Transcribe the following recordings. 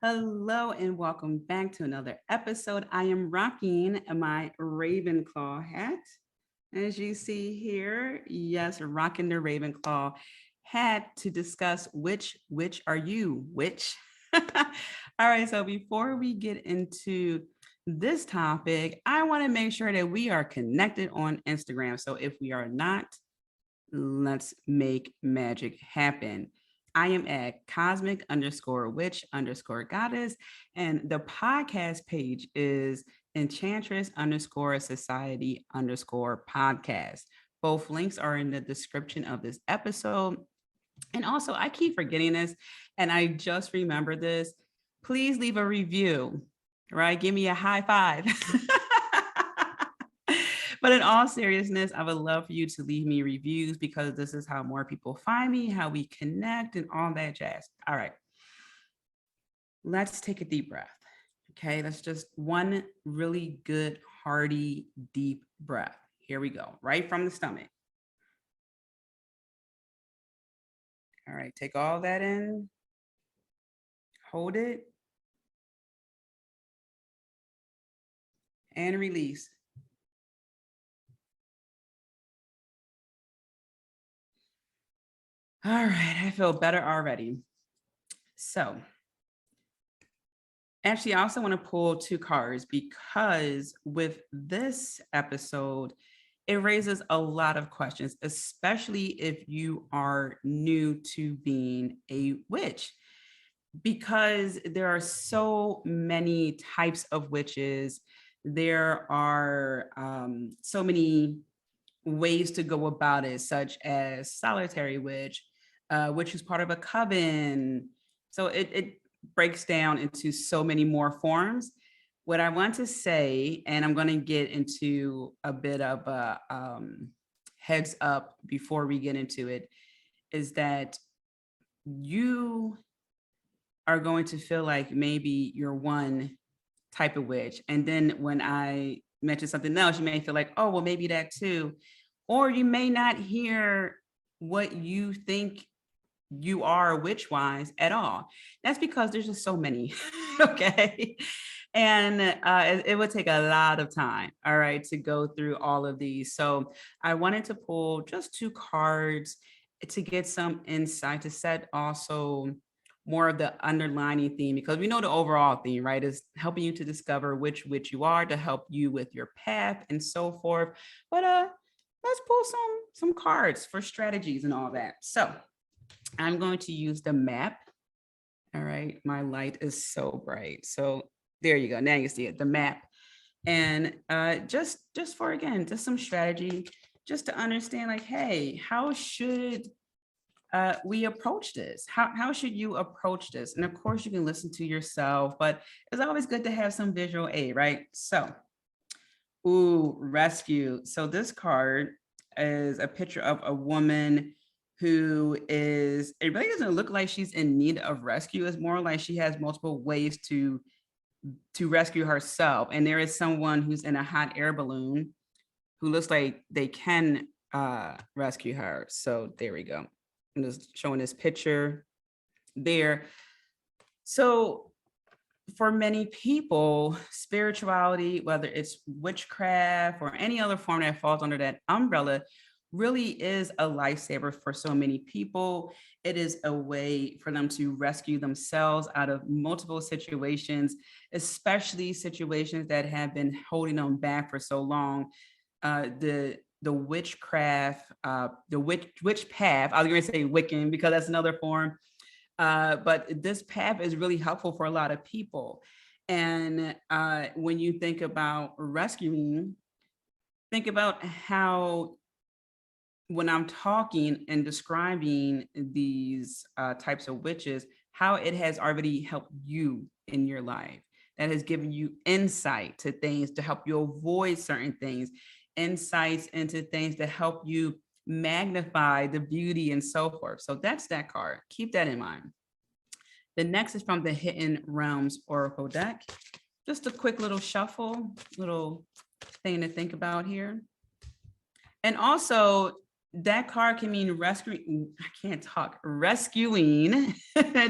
Hello and welcome back to another episode. I am rocking my Ravenclaw hat. As you see here, yes, rocking the Ravenclaw hat to discuss which are you, which. All right, so before we get into this topic, I want to make sure that we are connected on Instagram. So if we are not, let's make magic happen. I am at cosmic underscore witch underscore goddess. And the podcast page is enchantress underscore society underscore podcast. Both links are in the description of this episode. And also, I keep forgetting this, and I just remembered this. Please leave a review, right? Give me a high five. But in all seriousness, I would love for you to leave me reviews because this is how more people find me, how we connect, and all that jazz. All right. Let's take a deep breath. Okay. That's just one really good, hearty, deep breath. Here we go. Right from the stomach. All right. Take all that in. Hold it. And release. All right. I feel better already. So, actually, I also want to pull two cards because with this episode, it raises a lot of questions, especially if you are new to being a witch, because there are so many types of witches. There are so many ways to go about it, such as solitary witch, which is part of a coven. So it breaks down into so many more forms. What I want to say, and I'm going to get into a bit of a heads up before we get into it, is that you are going to feel like maybe you're one type of witch. And then when I mention something else, you may feel like, oh, well, maybe that too. Or you may not hear what you think you are witch wise at all. That's because there's just so many. Okay. And it would take a lot of time, all right, to go through all of these. So I wanted to pull just two cards to get some insight, to set also more of the underlining theme, because we know the overall theme, right, is helping you to discover which witch you are, to help you with your path and so forth. But let's pull some cards for strategies and all that. So I'm going to use the map. All right, my light is so bright. So there you go. Now you see it, the map. And just for, again, just some strategy, just to understand, like, hey, how should we approach this? How should you approach this? And of course, you can listen to yourself, but it's always good to have some visual aid, right? So, ooh, rescue. So this card is a picture of a woman who is, it really doesn't look like she's in need of rescue. It's more like she has multiple ways to rescue herself. And there is someone who's in a hot air balloon who looks like they can rescue her. So there we go. I'm just showing this picture there. So for many people, spirituality, whether it's witchcraft or any other form that falls under that umbrella, really is a lifesaver for so many people. It is a way for them to rescue themselves out of multiple situations, especially situations that have been holding them back for so long. The witchcraft, the witch path, I was going to say Wiccan because that's another form, but this path is really helpful for a lot of people. And when you think about rescuing, think about how, when I'm talking and describing these types of witches, how it has already helped you in your life. That has given you insight to things to help you avoid certain things, insights into things to help you magnify the beauty and so forth. So that's that card. Keep that in mind. The next is from the Hidden Realms Oracle deck. Just a quick little shuffle, little thing to think about here. And also, that card can mean rescuing, I can't talk, rescuing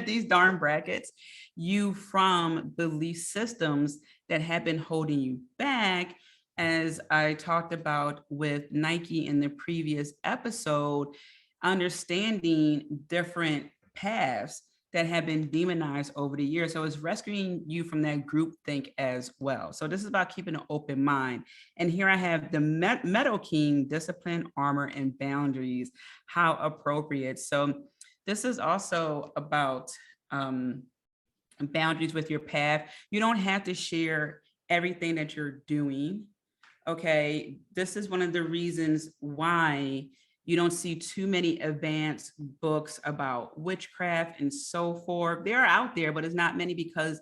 these darn brackets, you from belief systems that have been holding you back. As I talked about with Nike in the previous episode, understanding different paths that have been demonized over the years. So it's rescuing you from that group think as well. So this is about keeping an open mind. And here I have the Metal King, discipline, armor, and boundaries. How appropriate. So this is also about boundaries with your path. You don't have to share everything that you're doing. Okay, this is one of the reasons why you don't see too many advanced books about witchcraft and so forth. They're out there, but it's not many, because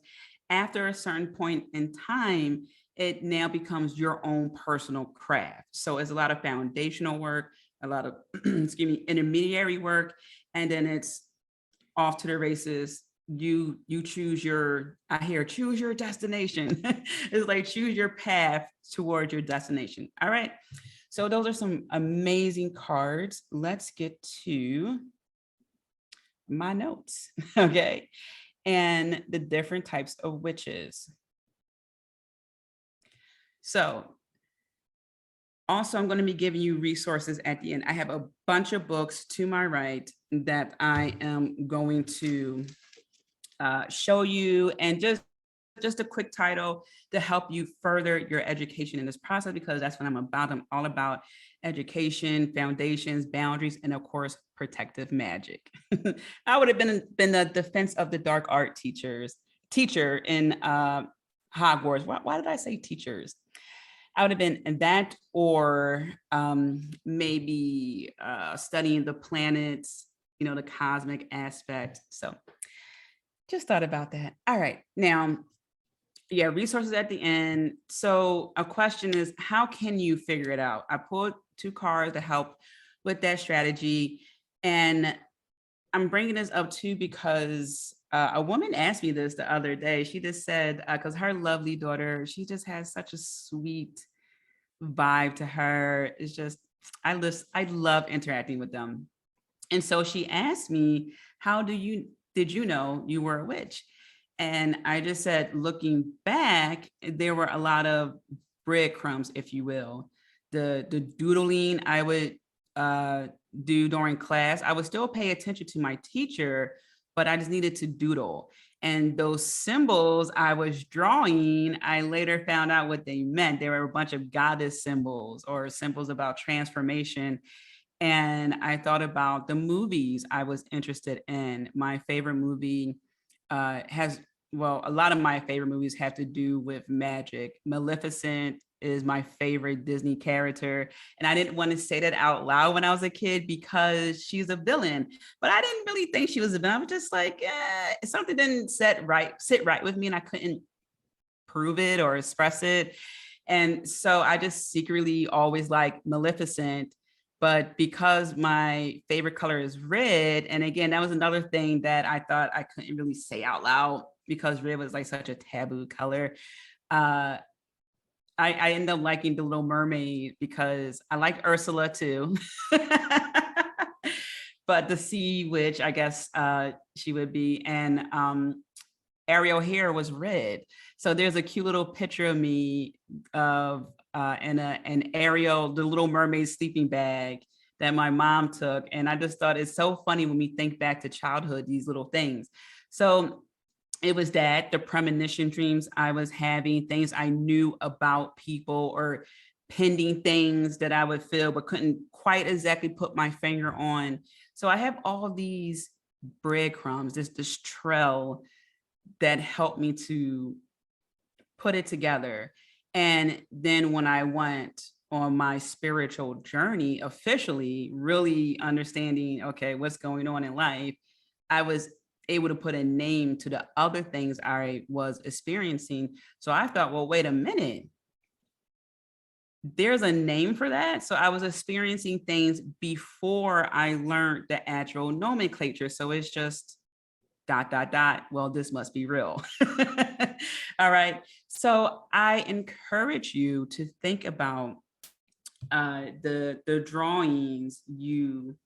after a certain point in time, it now becomes your own personal craft. So it's a lot of foundational work, a lot of excuse me, intermediary work, and then it's off to the races. You choose your, I hear, choose your destination. It's like choose your path towards your destination. All right, so those are some amazing cards. Let's get to my notes. Okay, and the different types of witches. So also, I'm going to be giving you resources at the end. I have a bunch of books to my right that I am going to show you, and just a quick title to help you further your education in this process, because that's what I'm about. I'm all about education, foundations, boundaries, and of course, protective magic. I would have been the defense of the dark art teacher in Hogwarts. Why did I say teachers? I would have been in that, or maybe studying the planets, the cosmic aspect. So just thought about that. All right. Now, yeah, resources at the end. So a question is, how can you figure it out? I pulled 2 cards to help with that strategy. And I'm bringing this up too because a woman asked me this the other day. She just said, because her lovely daughter, she just has such a sweet vibe to her. It's just, I love interacting with them. And so she asked me, did you know you were a witch? And I just said, looking back, there were a lot of breadcrumbs, if you will. The doodling I would do during class, I would still pay attention to my teacher, but I just needed to doodle. And those symbols I was drawing, I later found out what they meant. They were a bunch of goddess symbols or symbols about transformation. And I thought about the movies I was interested in. My favorite movie a lot of my favorite movies have to do with magic. Maleficent is my favorite Disney character. And I didn't want to say that out loud when I was a kid because she's a villain, but I didn't really think she was a villain. I was just like, something didn't sit right with me, and I couldn't prove it or express it. And so I just secretly always liked Maleficent. But because my favorite color is red, and again, that was another thing that I thought I couldn't really say out loud because red was like such a taboo color. I ended up liking the Little Mermaid because I like Ursula too. But the sea witch, I guess she would be, and Ariel hair was red. So there's a cute little picture of me of an Ariel, the Little Mermaid sleeping bag that my mom took. And I just thought it's so funny when we think back to childhood, these little things. So it was that, the premonition dreams I was having, things I knew about people, or pending things that I would feel but couldn't quite exactly put my finger on. So I have all these breadcrumbs, this trail that helped me to put it together. And then when I went on my spiritual journey, officially really understanding, okay, what's going on in life, I was able to put a name to the other things I was experiencing. So I thought, well, wait a minute, there's a name for that. So I was experiencing things before I learned the actual nomenclature. So it's just ... Well, this must be real. All right. So I encourage you to think about the drawings you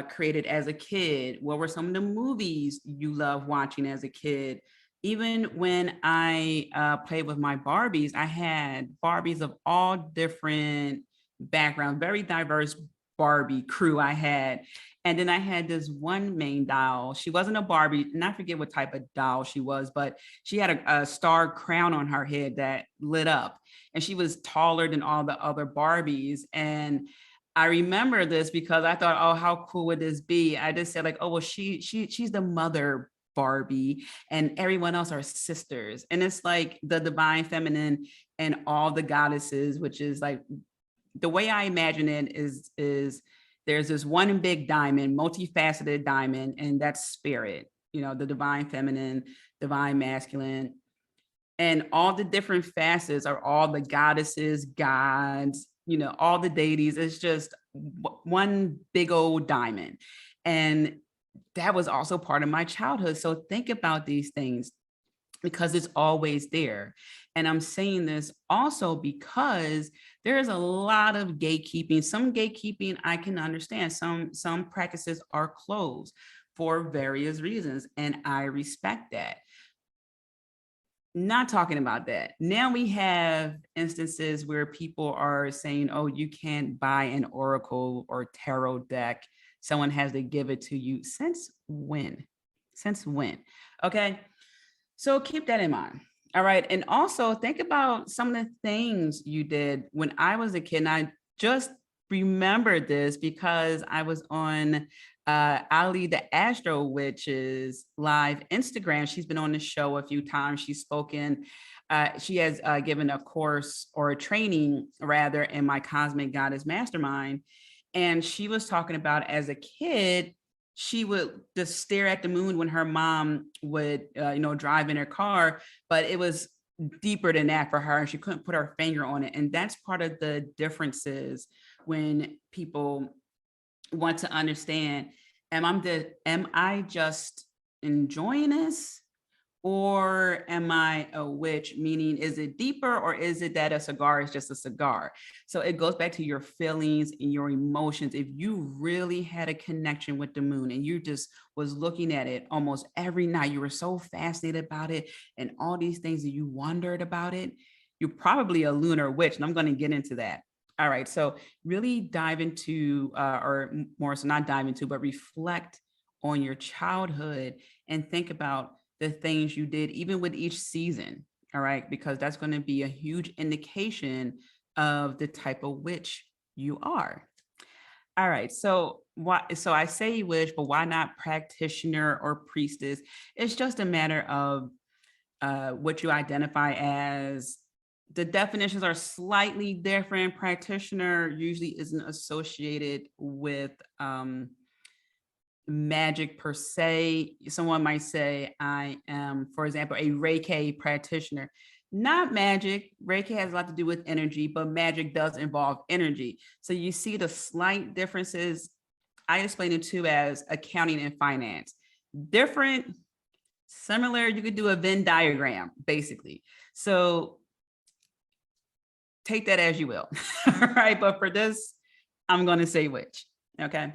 created as a kid? What were some of the movies you loved watching as a kid? Even when I played with my Barbies, I had Barbies of all different backgrounds, very diverse Barbie crew I had. And then I had this one main doll. She wasn't a Barbie, and I forget what type of doll she was, but she had a star crown on her head that lit up. And she was taller than all the other Barbies. And I remember this because I thought, oh, how cool would this be? I just said like, oh, well, she's the mother Barbie, and everyone else are sisters. And it's like the divine feminine and all the goddesses, which is like the way I imagine it is there's this one big diamond, multifaceted diamond, and that's spirit, the divine feminine, divine masculine, and all the different facets are all the goddesses, gods, all the deities. It's just one big old diamond. And that was also part of my childhood. So think about these things because it's always there. And I'm saying this also because there is a lot of gatekeeping. Some gatekeeping I can understand. Some practices are closed for various reasons, and I respect that. Not talking about that. Now we have instances where people are saying, oh, you can't buy an oracle or tarot deck. Someone has to give it to you. Since when? Since when? Okay. So keep that in mind. All right. And also think about some of the things you did when I was a kid. And I just remembered this because I was on Ali the Astro Witch's live Instagram. She's been on the show a few times. She's spoken. She has given a course or a training rather in my Cosmic Goddess Mastermind. And she was talking about as a kid, she would just stare at the moon when her mom would, drive in her car, but it was deeper than that for her, and she couldn't put her finger on it. And that's part of the differences when people want to understand, am I just enjoying this? Or am I a witch? Meaning, is it deeper or is it that a cigar is just a cigar? So it goes back to your feelings and your emotions. If you really had a connection with the moon and you just was looking at it almost every night, you were so fascinated about it and all these things that you wondered about it, you're probably a lunar witch. And I'm going to get into that. All right. So really dive into, or more so not dive into, but reflect on your childhood and think about the things you did, even with each season. All right. Because that's going to be a huge indication of the type of witch you are. All right. So so I say witch, but why not practitioner or priestess? It's just a matter of what you identify as. The definitions are slightly different. Practitioner usually isn't associated with magic per se. Someone might say, I am, for example, a Reiki practitioner. Not magic. Reiki has a lot to do with energy, but magic does involve energy. So you see the slight differences. I explain it too as accounting and finance. Different, similar, you could do a Venn diagram, basically. So take that as you will. All right. But for this, I'm going to say witch. Okay.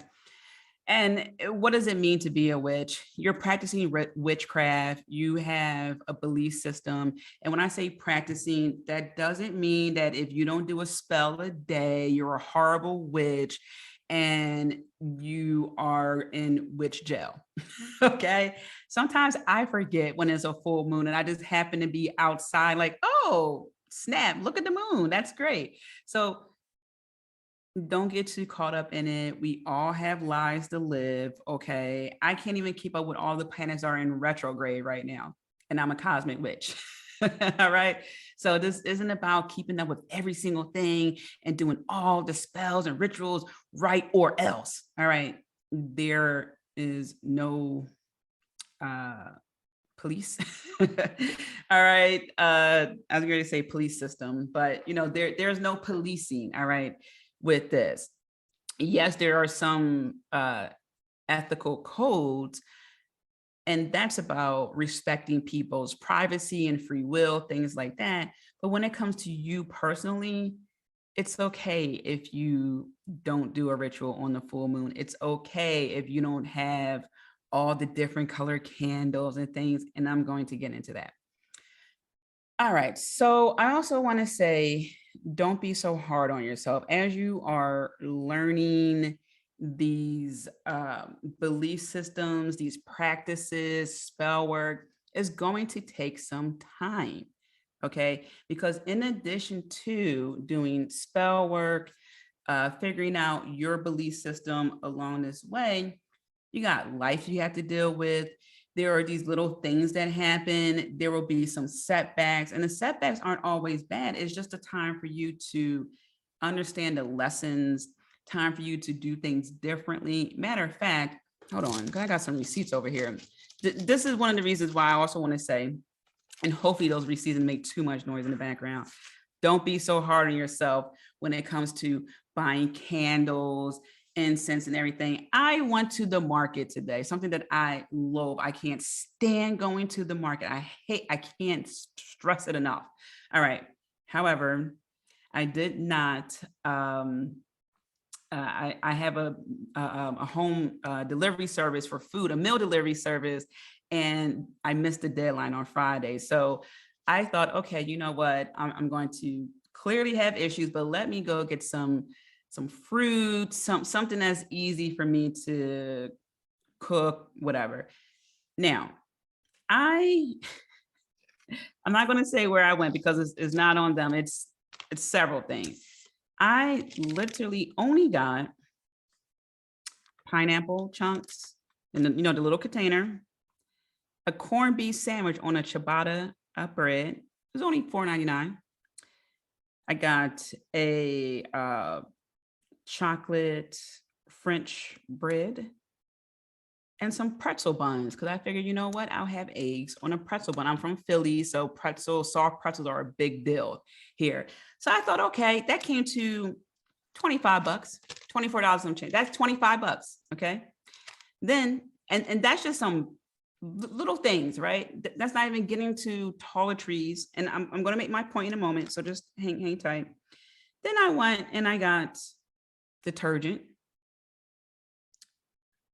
And what does it mean to be a witch? You're practicing witchcraft. You have a belief system. And when I say practicing, that doesn't mean that if you don't do a spell a day, you're a horrible witch and you are in witch jail. Okay. Sometimes I forget when it's a full moon and I just happen to be outside, like, oh, snap, look at the moon. That's great. So don't get too caught up in it. We all have lives to live. Okay. I can't even keep up with all the planets are in retrograde right now. And I'm a cosmic witch. All right. So this isn't about keeping up with every single thing and doing all the spells and rituals right or else. All right. There is no police. All right. I was going to say police system, but there's no policing. All right. With this, yes, there are some ethical codes, and that's about respecting people's privacy and free will, things like that. But when it comes to you personally, It's okay if you don't do a ritual on the full moon. It's okay if you don't have all the different color candles and things. And I'm going to get into that. All right. So I also want to say, don't be so hard on yourself as you are learning these belief systems, these practices, spell work is going to take some time. Okay. Because in addition to doing spell work, figuring out your belief system along this way, you got life you have to deal with. There are these little things that happen. There will be some setbacks, and the setbacks aren't always bad. It's just a time for you to understand the lessons, time for you to do things differently. Matter of fact, hold on, because I got some receipts over here. This is one of the reasons why I also want to say, and hopefully those receipts make too much noise in the background. Don't be so hard on yourself when it comes to buying candles, incense, and everything. I went to the market today, something that I loathe. I can't stand going to the market. I can't stress it enough. All right. However, I did not I have a home delivery service for food, a meal delivery service, and I missed the deadline on Friday. So I thought, okay, you know what? I'm going to clearly have issues, but let me go get some fruit, something that's easy for me to cook, whatever. Now, I I'm not going to say where I went because it's not on them. It's several things. I literally only got pineapple chunks in the, the little container, a corned beef sandwich on a ciabatta bread. It was only $4.99. I got a chocolate French bread and some pretzel buns because I figured, you know what, I'll have eggs on a pretzel bun. I'm from Philly, so soft pretzels are a big deal here. So I thought, okay, that came to 25 bucks, $24 some change. That's 25 bucks. Okay. Then, and that's just some little things, right? That's not even getting to toiletries. And I'm going to make my point in a moment. So just hang tight. Then I went and I got detergent.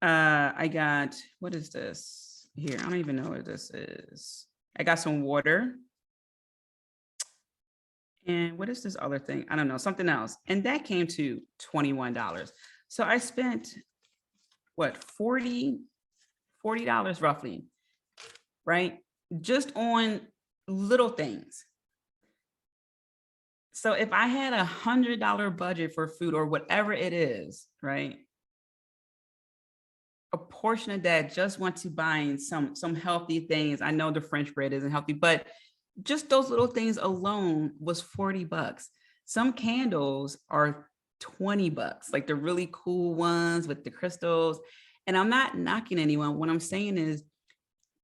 I got, what is this here? I don't even know what this is. I got some water. And what is this other thing? I don't know, something else. And that came to $21. So I spent what, $40 roughly, right? Just on little things. So if I had $100 budget for food or whatever it is, right? A portion of that just went to buying some healthy things. I know the French bread isn't healthy, but just those little things alone was 40 bucks. Some candles are 20 bucks, like the really cool ones with the crystals. And I'm not knocking anyone. What I'm saying is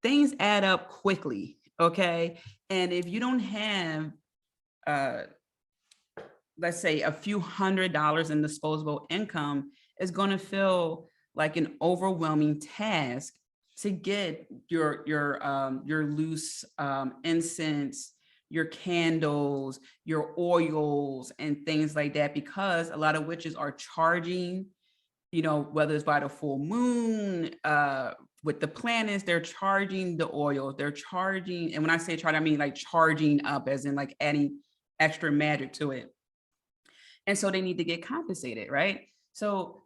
things add up quickly. Okay. And if you don't have, let's say a few $100s in disposable income, it's going to feel like an overwhelming task to get your loose incense, your candles, your oils, and things like that, because a lot of witches are charging, whether it's by the full moon, with the planets, they're charging the oils, they're charging, and when I say charge, I mean like charging up, as in like adding extra magic to it. And so they need to get compensated, right? So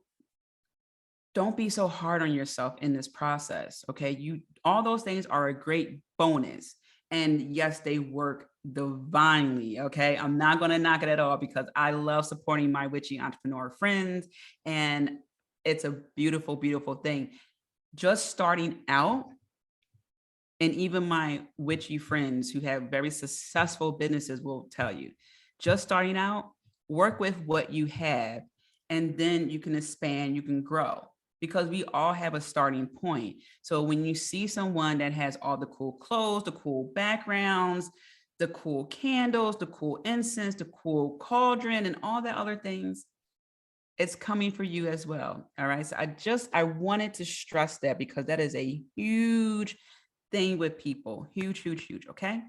don't be so hard on yourself in this process. Okay. All those things are a great bonus. And yes, they work divinely. Okay. I'm not going to knock it at all because I love supporting my witchy entrepreneur friends. And it's a beautiful, beautiful thing. Just starting out, and even my witchy friends who have very successful businesses will tell you, just starting out, work with what you have, and then you can expand, you can grow, because we all have a starting point. So when you see someone that has all the cool clothes, the cool backgrounds, the cool candles, the cool incense, the cool cauldron, and all the other things, it's coming for you as well. All right. So I wanted to stress that because that is a huge thing with people. Huge, huge, huge. Okay.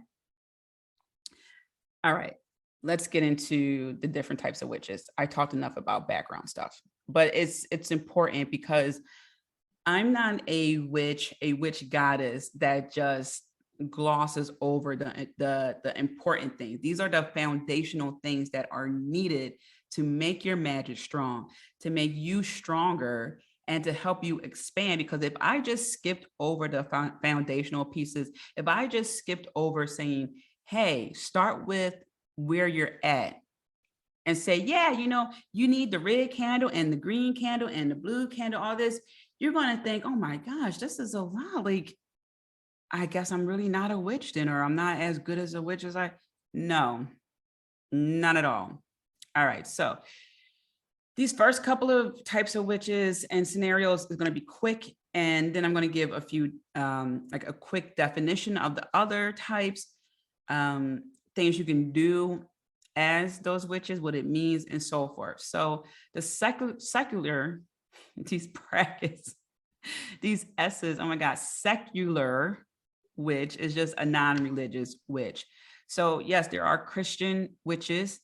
All right. let's get into the different types of witches. I talked enough about background stuff, but it's important because I'm not a witch goddess that just glosses over the important things. These are the foundational things that are needed to make your magic strong, to make you stronger, and to help you expand. Because if I just skipped over the foundational pieces, if I just skipped over saying, hey, start with where you're at and say, yeah, you need the red candle and the green candle and the blue candle, all this, you're going to think, oh my gosh, this is a lot. Like, I guess I'm really not a witch then, or I'm not as good as a witch as no, not at all. All right. So these first couple of types of witches and scenarios is going to be quick. And then I'm going to give a few, like a quick definition of the other types, things you can do as those witches, what it means, and so forth. So the secular, these brackets, these S's, oh my God, secular witch is just a non-religious witch. So yes, there are Christian witches.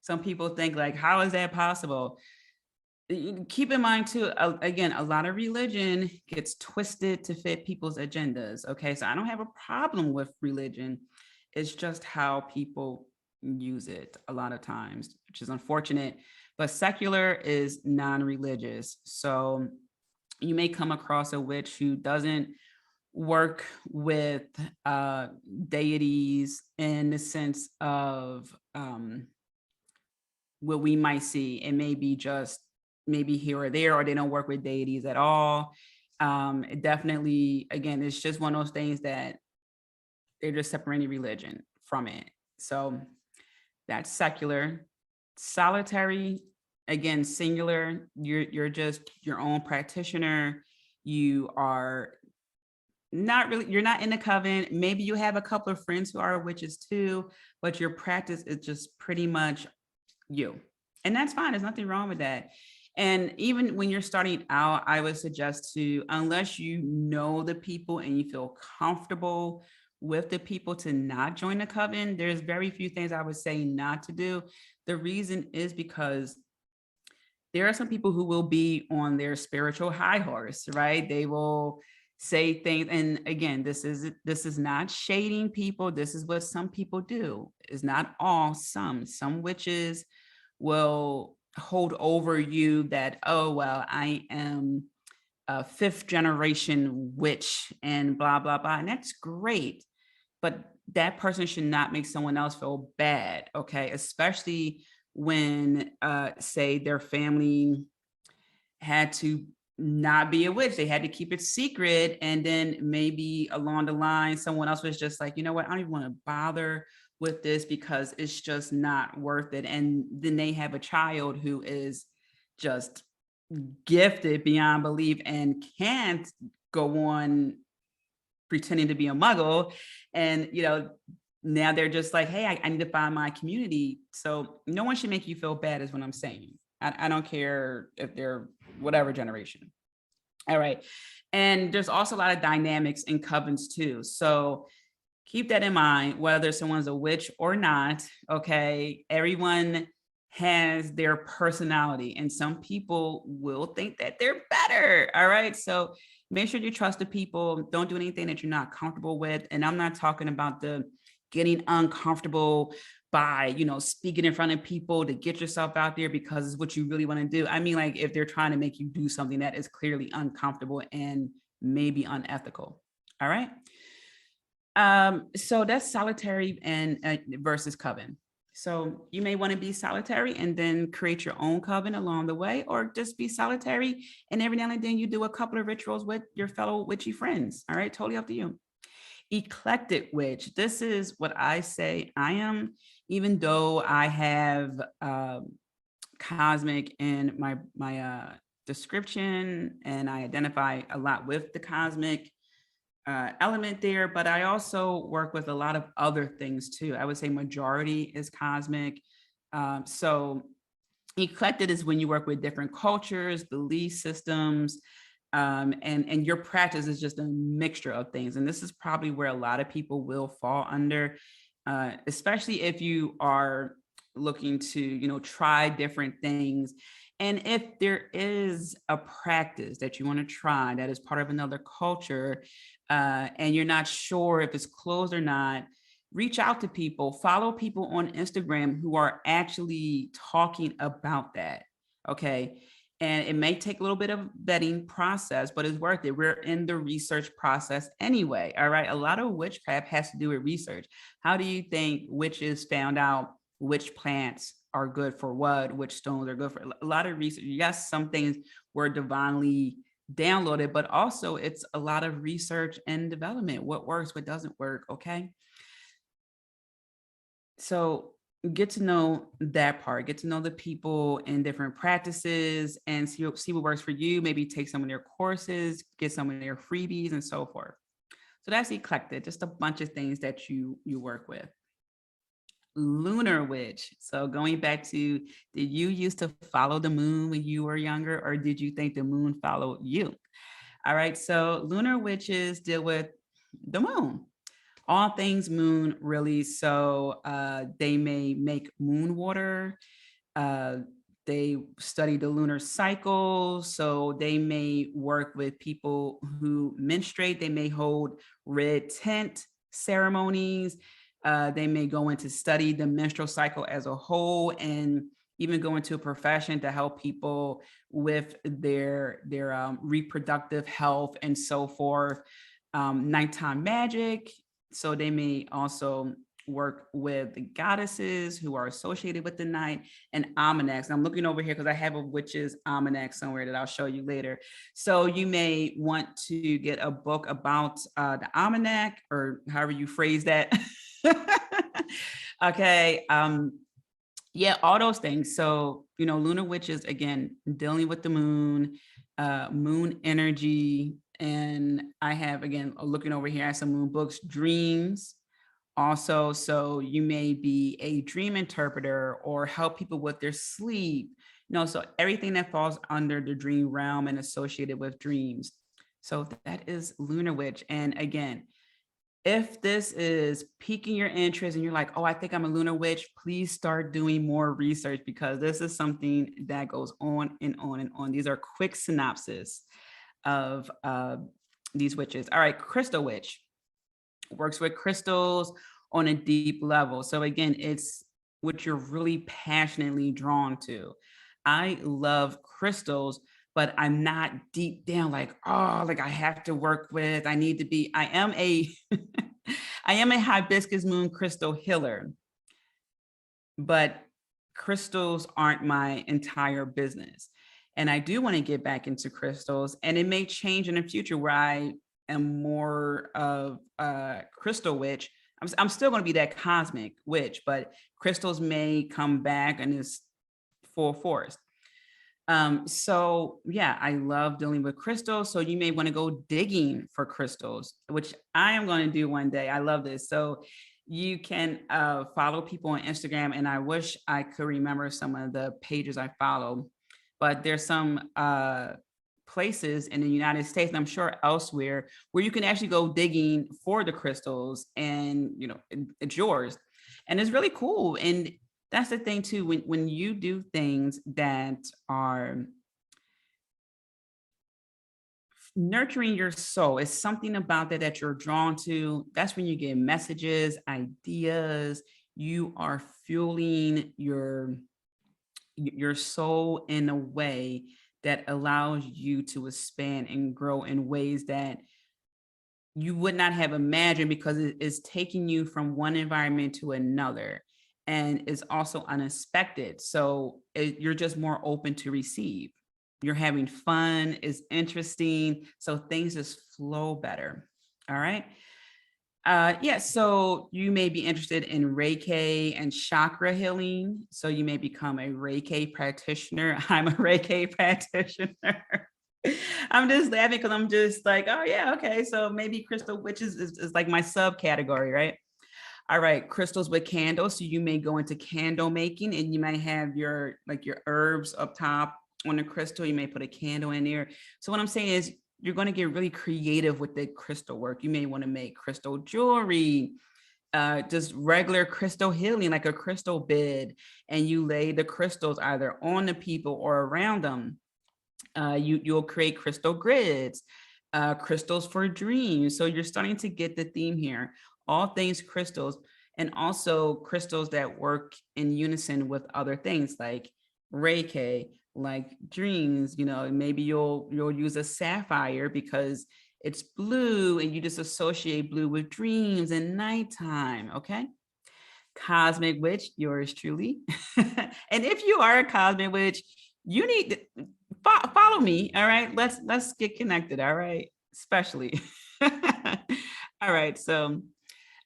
Some people think like, how is that possible? Keep in mind too, again, a lot of religion gets twisted to fit people's agendas. Okay, so I don't have a problem with religion. It's just how people use it a lot of times, which is unfortunate. But secular is non-religious. So you may come across a witch who doesn't work with deities in the sense of what we might see. It may be just maybe here or there, or they don't work with deities at all. It definitely, again, it's just one of those things that they're just separating religion from it. So that's secular. Solitary, again, singular. You're just your own practitioner. You are not really, you're not in the coven. Maybe you have a couple of friends who are witches too, but your practice is just pretty much you. And that's fine. There's nothing wrong with that. And even when you're starting out, I would suggest to, unless you know the people and you feel comfortable with the people, to not join the coven. There's very few things I would say not to do. The reason is because there are some people who will be on their spiritual high horse, right? They will say things, and again, this is not shading people. This is what some people do. It's not all, some witches will hold over you that, oh well, I am a fifth generation witch and blah blah blah, and that's great, but that person should not make someone else feel bad, okay? Especially when say their family had to not be a witch. They had to keep it secret. And then maybe along the line, someone else was just like, you know what, I don't even want to bother with this because it's just not worth it. And then they have a child who is just gifted beyond belief and can't go on pretending to be a muggle. And, now they're just like, hey, I need to find my community. So no one should make you feel bad is what I'm saying. I don't care if they're whatever generation. All right. And there's also a lot of dynamics in covens too. So keep that in mind, whether someone's a witch or not. Okay. Everyone has their personality, and some people will think that they're better. All right. So make sure you trust the people. Don't do anything that you're not comfortable with. And I'm not talking about the getting uncomfortable by, speaking in front of people to get yourself out there because it's what you really want to do. I mean, like if they're trying to make you do something that is clearly uncomfortable and maybe unethical. All right. So that's solitary and versus coven. So you may want to be solitary and then create your own coven along the way, or just be solitary and every now and then you do a couple of rituals with your fellow witchy friends. All right, totally up to you. Eclectic witch. This is what I say I am, even though I have cosmic in my description, and I identify a lot with the cosmic element there, but I also work with a lot of other things too. I would say majority is cosmic. So eclectic is when you work with different cultures, belief systems, and your practice is just a mixture of things. And this is probably where a lot of people will fall under, especially if you are looking to, try different things. And if there is a practice that you want to try that is part of another culture, and you're not sure if it's closed or not, reach out to people, follow people on Instagram who are actually talking about that. Okay. And it may take a little bit of vetting process, but it's worth it. We're in the research process anyway. All right. A lot of witchcraft has to do with research. How do you think witches found out which plants are good for what, which stones are good for? A lot of research. Yes, some things were divinely downloaded, but also it's a lot of research and development. What works, what doesn't work. Okay. So get to know that part, get to know the people and different practices, and see what works for you. Maybe take some of their courses, get some of their freebies, and so forth. So that's Eclectic, just a bunch of things that you work with. Lunar witch. So going back to, did you used to follow the moon when you were younger, or did you think the moon followed you? All right. So lunar witches deal with the moon, all things moon, really. So they may make moon water. Uh, they study the lunar cycle. So they may work with people who menstruate. They may hold red tent ceremonies. They may go into study the menstrual cycle as a whole, and even go into a profession to help people with their reproductive health and so forth. Nighttime magic. So they may also work with the goddesses who are associated with the night, and almanacs. And I'm looking over here because I have a witch's almanac somewhere that I'll show you later. So you may want to get a book about the almanac, or however you phrase that. Okay. Yeah, all those things. So, lunar witches, again, dealing with the moon, moon energy. And I have, again, looking over here, I have some moon books, dreams also. So you may be a dream interpreter or help people with their sleep. So everything that falls under the dream realm and associated with dreams. So that is Lunar Witch. And again, if this is piquing your interest and you're like, oh, I think I'm a lunar witch, please start doing more research, because this is something that goes on and on and on. These are quick synopsis of these witches. All right, crystal witch works with crystals on a deep level. So again, it's what you're really passionately drawn to. I love crystals, but I'm not deep down like, oh, like I have to work with, I need to be, I am a I am a hibiscus moon crystal healer, but crystals aren't my entire business. And I do want to get back into crystals, and it may change in the future where I am more of a crystal witch. I'm still going to be that cosmic witch, but crystals may come back in this full force. So yeah, I love dealing with crystals. So you may want to go digging for crystals, which I am going to do one day. I love this. So you can follow people on Instagram, and I wish I could remember some of the pages I follow, but there's some places in the United States, and I'm sure elsewhere, where you can actually go digging for the crystals, and it's yours. And it's really cool. And that's the thing too, when you do things that are nurturing your soul, it's something about that you're drawn to. That's when you get messages, ideas. You are fueling your soul in a way that allows you to expand and grow in ways that you would not have imagined, because it is taking you from one environment to another, and it's also unexpected. So you're just more open to receive. You're having fun, it's interesting. So things just flow better. All right. Yeah, so you may be interested in Reiki and chakra healing. So you may become a Reiki practitioner. I'm a Reiki practitioner. I'm just laughing because I'm just like, oh yeah, okay. So maybe crystal witches is like my subcategory, right? All right, crystals with candles. So you may go into candle making, and you might have your herbs up top on the crystal. You may put a candle in there. So what I'm saying is, you're going to get really creative with the crystal work. You may want to make crystal jewelry. just regular crystal healing, like a crystal bed, and you lay the crystals either on the people or around them. You'll create crystal grids, crystals for dreams. So you're starting to get the theme here. All things crystals, and also crystals that work in unison with other things like Reiki, like dreams. Maybe you'll use a sapphire because it's blue, and you just associate blue with dreams and nighttime. Okay. Cosmic witch, yours truly. And if you are a cosmic witch, you need to follow me. All right, let's get connected. All right, especially. All right, so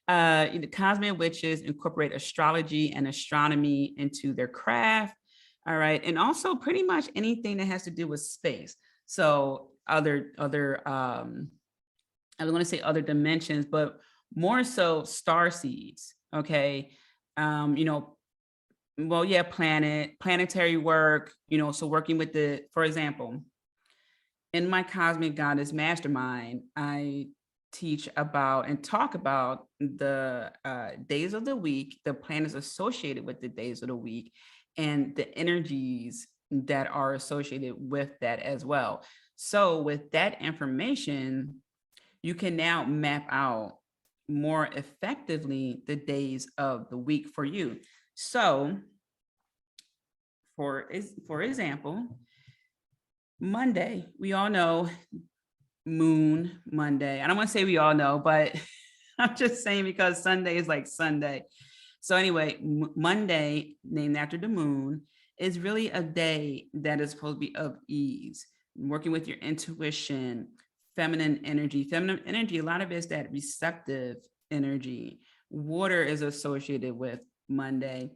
cosmic witches incorporate astrology and astronomy into their craft. All right, and also pretty much anything that has to do with space. So other I was going to say other dimensions, but more so star seeds. Okay. Um, you know, well, yeah, planetary work, so working with for example, in my Cosmic Goddess Mastermind, I teach about and talk about the days of the week, the planets associated with the days of the week, and the energies that are associated with that as well. So, with that information, you can now map out more effectively the days of the week for you. So, for example, Monday, we all know Moon Monday. I don't want to say we all know, but I'm just saying because Sunday is like Sunday. So anyway, Monday, named after the moon, is really a day that is supposed to be of ease, working with your intuition, feminine energy. Feminine energy, a lot of it is that receptive energy. Water is associated with Monday,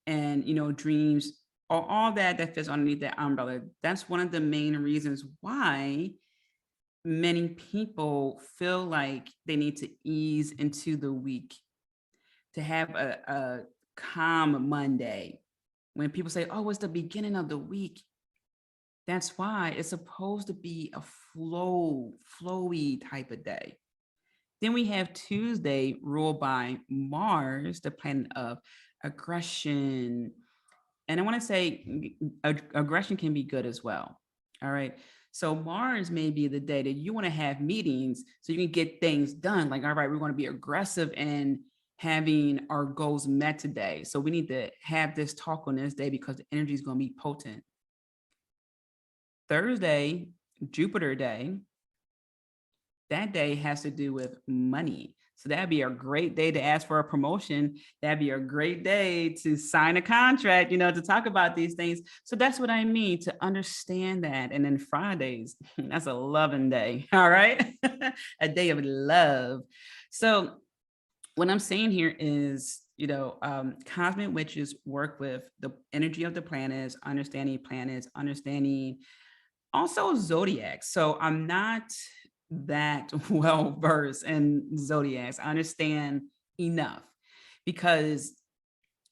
and dreams, or all that fits underneath that umbrella. That's one of the main reasons why many people feel like they need to ease into the week, to have a calm Monday. When people say, oh, it's the beginning of the week, that's why it's supposed to be a flowy type of day. Then we have Tuesday, ruled by Mars, the planet of aggression. And I want to say aggression can be good as well. All right. So Mars may be the day that you want to have meetings so you can get things done. Like, all right, we're going to be aggressive in having our goals met today. So we need to have this talk on this day because the energy is going to be potent. Thursday, Jupiter day, that day has to do with money. So that'd be a great day to ask for a promotion. That'd be a great day to sign a contract, to talk about these things. So that's what I mean, to understand that. And then Fridays, that's a loving day. All right. A day of love. So what I'm saying here is, cosmic witches work with the energy of the planets, understanding also zodiacs. So I'm not that well versed in zodiacs. I understand enough because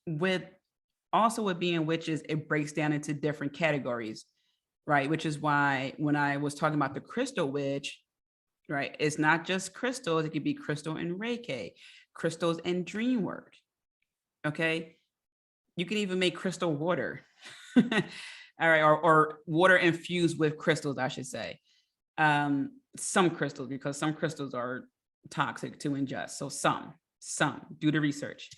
with being witches, it breaks down into different categories, right? Which is why when I was talking about the crystal witch, right, it's not just crystals. It could be crystal and Reiki, crystals and dream work. Okay. You can even make crystal water. All right. Or water infused with crystals, I should say. Some crystals, because some crystals are toxic to ingest. So some do the research.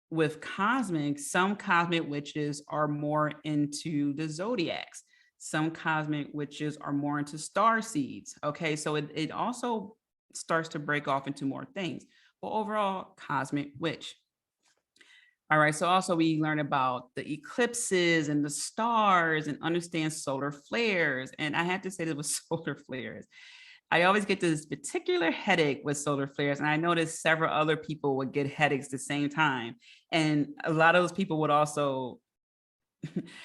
With cosmic, some cosmic witches are more into the zodiacs. Some cosmic witches are more into star seeds. Okay, so it also starts to break off into more things. But overall, cosmic witch. All right, so also we learn about the eclipses and the stars and understand solar flares. And I have to say that with solar flares, I always get this particular headache with solar flares. And I noticed several other people would get headaches at the same time. And a lot of those people would also,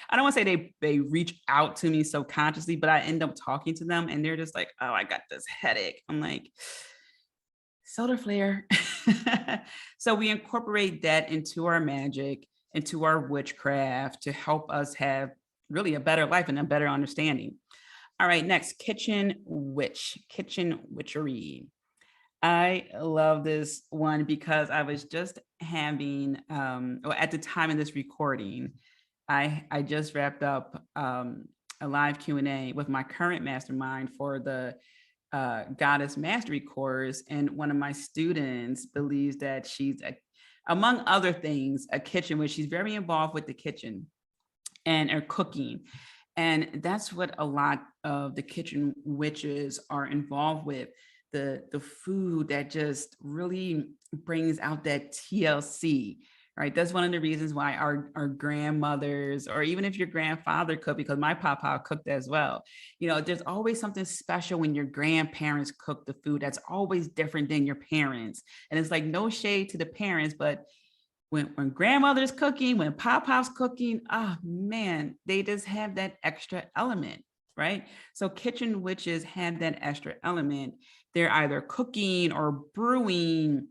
I don't want to say they reach out to me subconsciously, but I end up talking to them and they're just like, oh, I got this headache. I'm like, solar flare. So we incorporate that into our magic, into our witchcraft to help us have really a better life and a better understanding. All right, next, kitchen witchery. I love this one because I was just having, or at the time of this recording, I just wrapped up a live Q&A with my current mastermind for the Goddess Mastery course, and one of my students believes that among other things, a kitchen witch. She's very involved with the kitchen and her cooking. And that's what a lot of the kitchen witches are involved with. The food that just really brings out that TLC, right? That's one of the reasons why our grandmothers, or even if your grandfather cooked, because my papa cooked as well, there's always something special when your grandparents cook the food that's always different than your parents. And it's like no shade to the parents, but when grandmother's cooking, when papa's cooking, oh man, they just have that extra element, right? So kitchen witches have that extra element. They're either cooking or brewing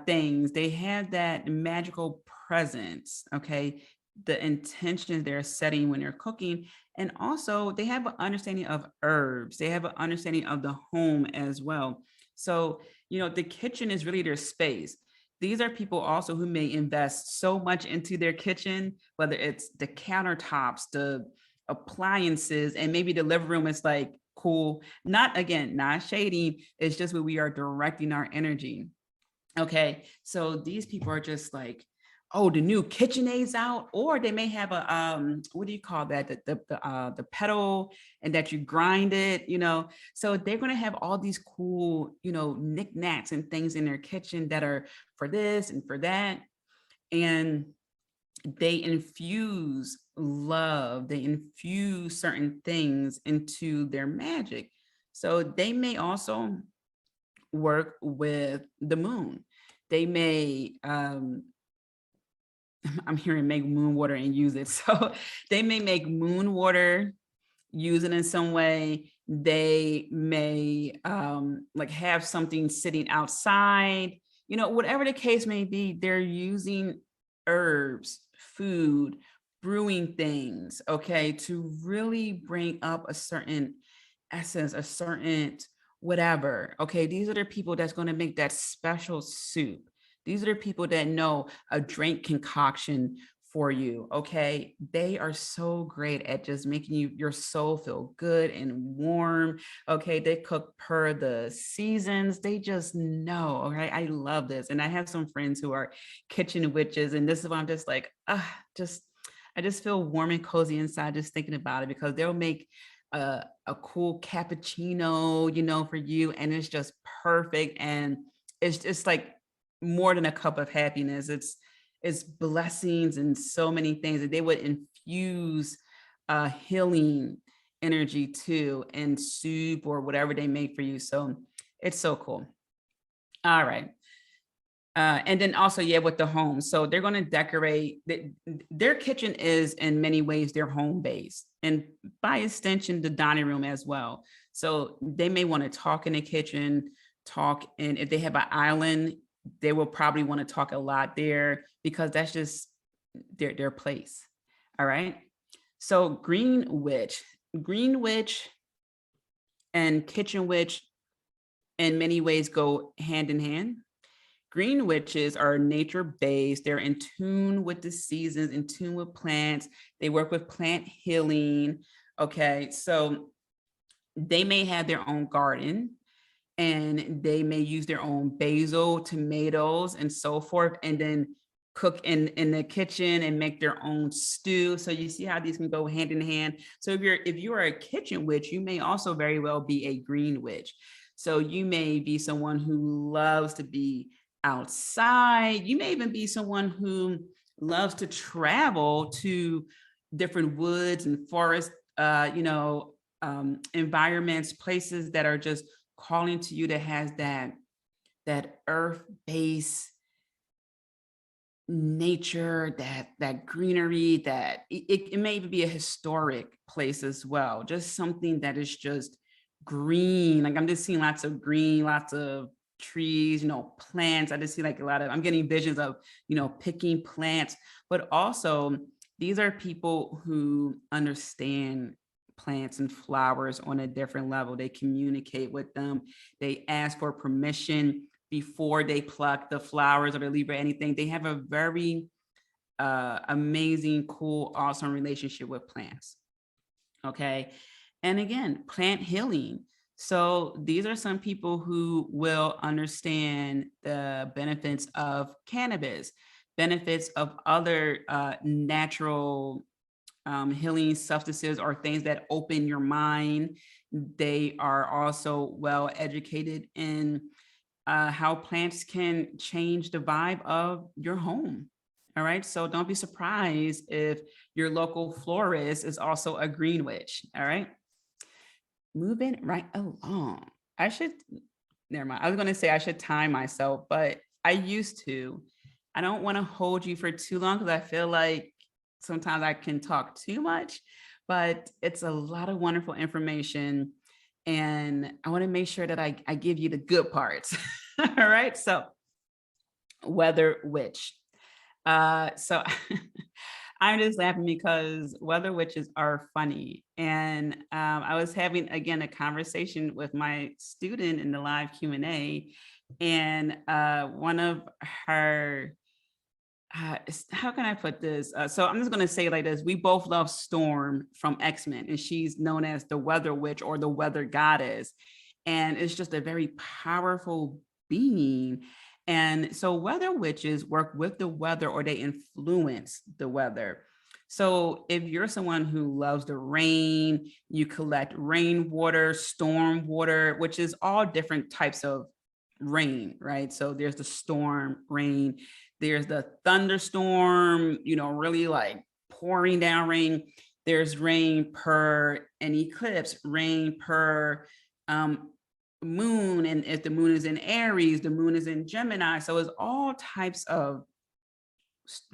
things. They have that magical presence, okay? The intentions they're setting when they're cooking. And also they have an understanding of herbs. They have an understanding of the home as well. So, the kitchen is really their space. These are people also who may invest so much into their kitchen, whether it's the countertops, the appliances, and maybe the living room is like cool. Not shady. It's just where we are directing our energy. Okay. So these people are just like, oh, the new KitchenAid's out, or they may have a what do you call that? The pedal, and that you grind it, So they're gonna have all these cool, knickknacks and things in their kitchen that are for this and for that. And they infuse love, they infuse certain things into their magic. So they may also work with the moon. They may I'm hearing make moon water and use it. So they may make moon water, use it in some way. They may like have something sitting outside, whatever the case may be, they're using herbs, food, brewing things, okay, to really bring up a certain essence, a certain whatever. Okay, these are the people that's going to make that special soup. These are the people that know a drink concoction for you. Okay, they are so great at just making your soul feel good and warm. Okay, they cook per the seasons. They just know. Okay, I love this, and I have some friends who are kitchen witches, and this is why I'm just like, I just feel warm and cozy inside just thinking about it, because they'll make a cool cappuccino, for you, and it's just perfect, and it's just like more than a cup of happiness. It's blessings and so many things that they would infuse healing energy to, and soup or whatever they make for you. So it's so cool. All right. And then also, yeah, with the home. So they're going to decorate. Their kitchen is in many ways their home base, and by extension, the dining room as well. So they may want to talk in the kitchen, and if they have an island, they will probably want to talk a lot there, because that's just their place. All right. So green witch and kitchen witch in many ways go hand in hand. Green witches are nature based. They're in tune with the seasons, in tune with plants. They work with plant healing. Okay. So they may have their own garden, and they may use their own basil, tomatoes, and so forth, and then cook in the kitchen and make their own stew. So you see how these can go hand in hand. So if you are a kitchen witch, you may also very well be a green witch. So you may be someone who loves to be outside. You may even be someone who loves to travel to different woods and forests, environments, places that are just calling to you, that has that earth base nature, that greenery, that it may even be a historic place as well, just something that is just green. Like I'm just seeing lots of green, lots of trees, plants. I just see like I'm getting visions of, picking plants, but also these are people who understand plants and flowers on a different level. They communicate with them. They ask for permission before they pluck the flowers or the leaf or anything. They have a very amazing, cool, awesome relationship with plants. Okay. And again, plant healing. So these are some people who will understand the benefits of cannabis, benefits of other natural healing substances or things that open your mind. They are also well educated in how plants can change the vibe of your home. All right. So don't be surprised if your local florist is also a green witch. All right. Moving right along. I should, never mind. I was going to say I should time myself, but I used to. I don't want to hold you for too long because I feel like sometimes I can talk too much, but it's a lot of wonderful information. And I want to make sure that I give you the good parts. All right. So, weather witch. So I'm just laughing because weather witches are funny. And I was having again a conversation with my student in the live Q&A, and one of her how can I put this? So I'm just going to say it like this. We both love Storm from X-Men, and she's known as the weather witch or the weather goddess. And it's just a very powerful being. And so weather witches work with the weather or they influence the weather. So if you're someone who loves the rain, you collect rainwater, storm water, which is all different types of rain, right? So there's the storm rain, there's the thunderstorm, really like pouring down rain. There's rain per an eclipse, rain per moon. And if the moon is in Aries, the moon is in Gemini. So it's all types of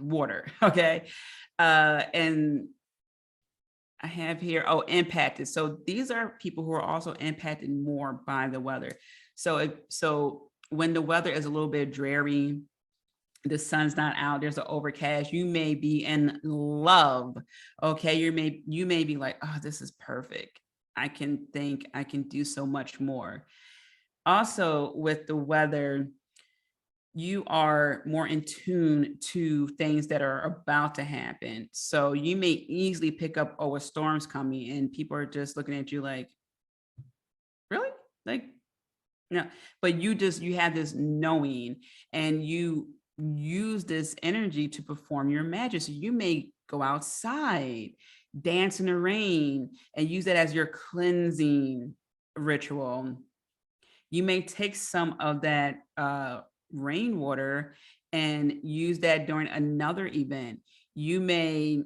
water. Okay. And I have here, impacted. So these are people who are also impacted more by the weather. So when the weather is a little bit dreary, the sun's not out, there's an overcast, you may be in love. Okay. You may be like, oh, this is perfect. I can do so much more. Also with the weather, you are more in tune to things that are about to happen. So you may easily pick up, a storm's coming, and people are just looking at you like, really? Like, no. But you have this knowing, and you use this energy to perform your magic. So you may go outside, dance in the rain, and use that as your cleansing ritual. You may take some of that rainwater and use that during another event. You may,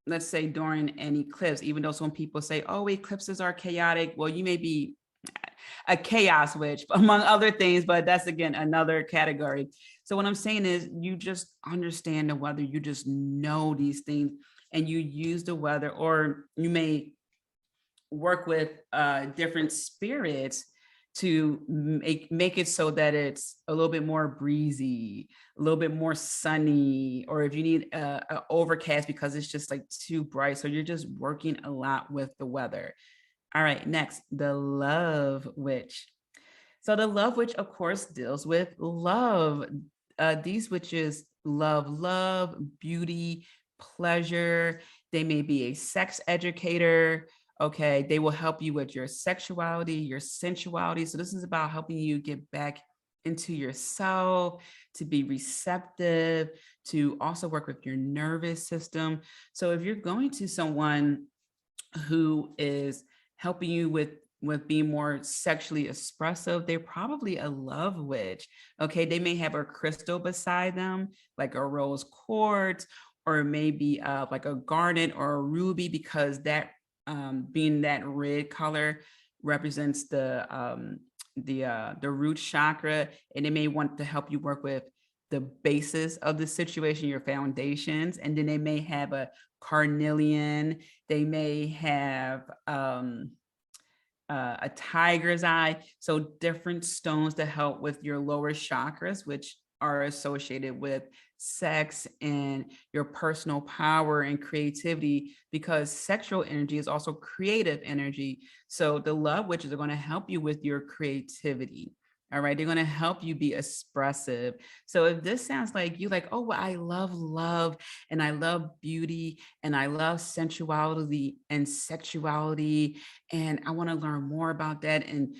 let's say during an eclipse, even though some people say, oh, eclipses are chaotic. Well, you may be a chaos witch, among other things, but that's again another category. So what I'm saying is you just understand the weather, you just know these things, and you use the weather, or you may work with different spirits to make it so that it's a little bit more breezy, a little bit more sunny, or if you need a overcast because it's just like too bright. So you're just working a lot with the weather. All right, next, the love witch. So the love witch, of course, deals with love. These witches love, beauty, pleasure. They may be a sex educator. Okay, they will help you with your sexuality, your sensuality. So this is about helping you get back into yourself, to be receptive, to also work with your nervous system. So if you're going to someone who is helping you with being more sexually expressive, they're probably a love witch. Okay, they may have a crystal beside them, like a rose quartz, or maybe like a garnet or a ruby, because that being that red color represents the root chakra, and it may want to help you work with the basis of the situation, your foundations. And then they may have a carnelian, they may have a tiger's eye. So different stones to help with your lower chakras, which are associated with sex and your personal power and creativity, because sexual energy is also creative energy. So the love witches are going to help you with your creativity. All right. They're going to help you be expressive. So if this sounds like you like, oh, well, I love love and I love beauty and I love sensuality and sexuality, and I want to learn more about that, and,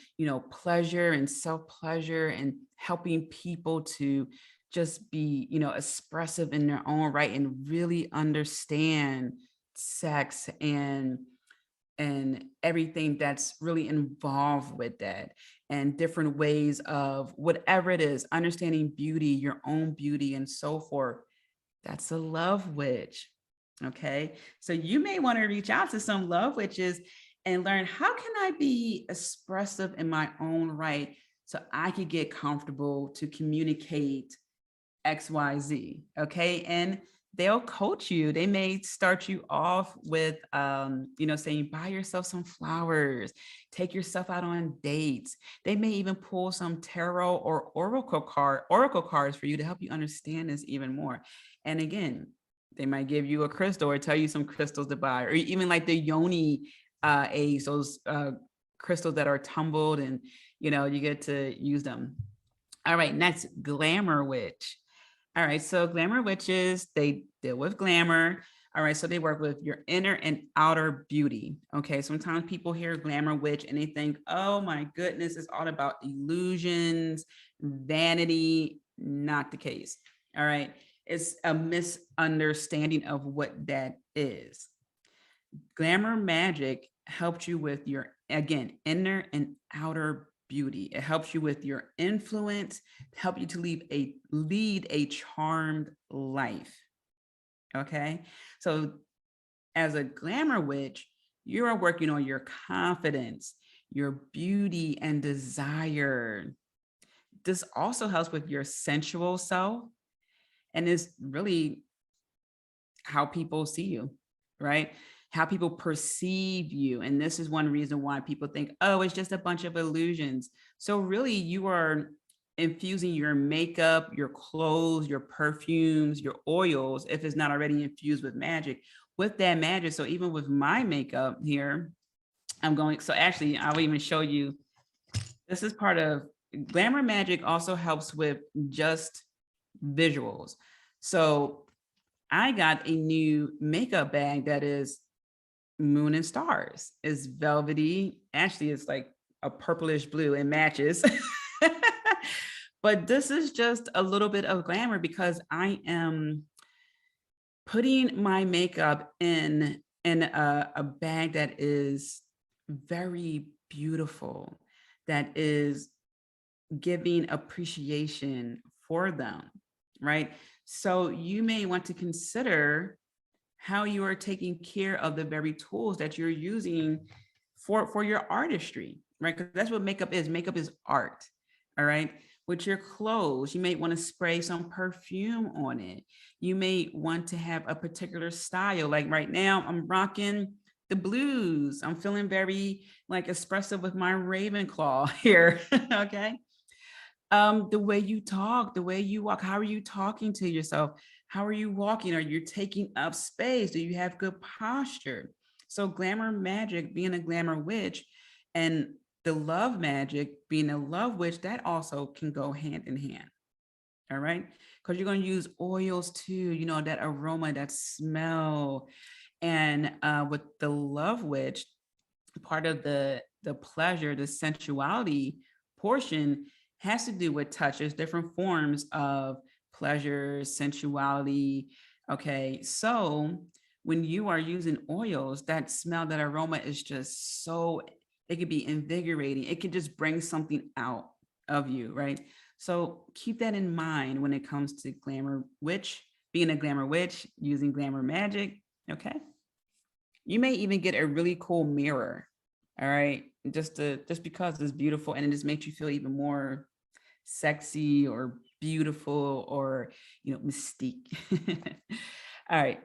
pleasure and self pleasure and helping people to just be, expressive in their own right and really understand sex and everything that's really involved with that, and different ways of whatever it is, understanding beauty, your own beauty and so forth. That's a love witch. Okay. So you may want to reach out to some love witches and learn, how can I be expressive in my own right so I could get comfortable to communicate XYZ. Okay. And they'll coach you. They may start you off with, saying, buy yourself some flowers, take yourself out on dates. They may even pull some tarot or oracle cards for you to help you understand this even more. And again, they might give you a crystal or tell you some crystals to buy, or even like the yoni eggs, those crystals that are tumbled, and you get to use them. All right, next, glamour witch. All right, so glamour witches, they deal with glamour. All right, so they work with your inner and outer beauty. Okay, sometimes people hear glamour witch and they think, oh my goodness, it's all about illusions, vanity. Not the case. All right, it's a misunderstanding of what that is. Glamour magic helps you with your, again, inner and outer beauty. It helps you with your influence, help you to lead a charmed life. Okay. So as a glamour witch, you are working on your confidence, your beauty and desire. This also helps with your sensual self, and is really how people see you, right? How people perceive you. And this is one reason why people think, oh, it's just a bunch of illusions. So really, you are infusing your makeup, your clothes, your perfumes, your oils, if it's not already infused with that magic. So even with my makeup here, so actually, I'll even show you, this is part of glamour magic, also helps with just visuals. So I got a new makeup bag that is moon and stars. It's velvety. Actually, it's like a purplish blue. It matches. But this is just a little bit of glamour because I am putting my makeup in a bag that is very beautiful, that is giving appreciation for them, right? So you may want to consider how you are taking care of the very tools that you're using for your artistry, right? Because that's what makeup is. Makeup is art. All right. With your clothes, you may want to spray some perfume on it. You may want to have a particular style. Like right now, I'm rocking the blues. I'm feeling very like expressive with my Ravenclaw here. Okay. The way you talk, the way you walk, how are you talking to yourself? How are you walking? Are you taking up space? Do you have good posture? So glamour magic, being a glamour witch, and the love magic, being a love witch, that also can go hand in hand. All right. Because you're going to use oils too, that aroma, that smell. And with the love witch, part of the pleasure, the sensuality portion has to do with touch. There's different forms of pleasure, sensuality. Okay. So when you are using oils, that smell, that aroma is just so, it could be invigorating. It could just bring something out of you, right? So keep that in mind when it comes to glamour witch, being a glamour witch, using glamour magic. Okay. You may even get a really cool mirror. All right. Just because it's beautiful and it just makes you feel even more sexy or beautiful or, mystique. All right.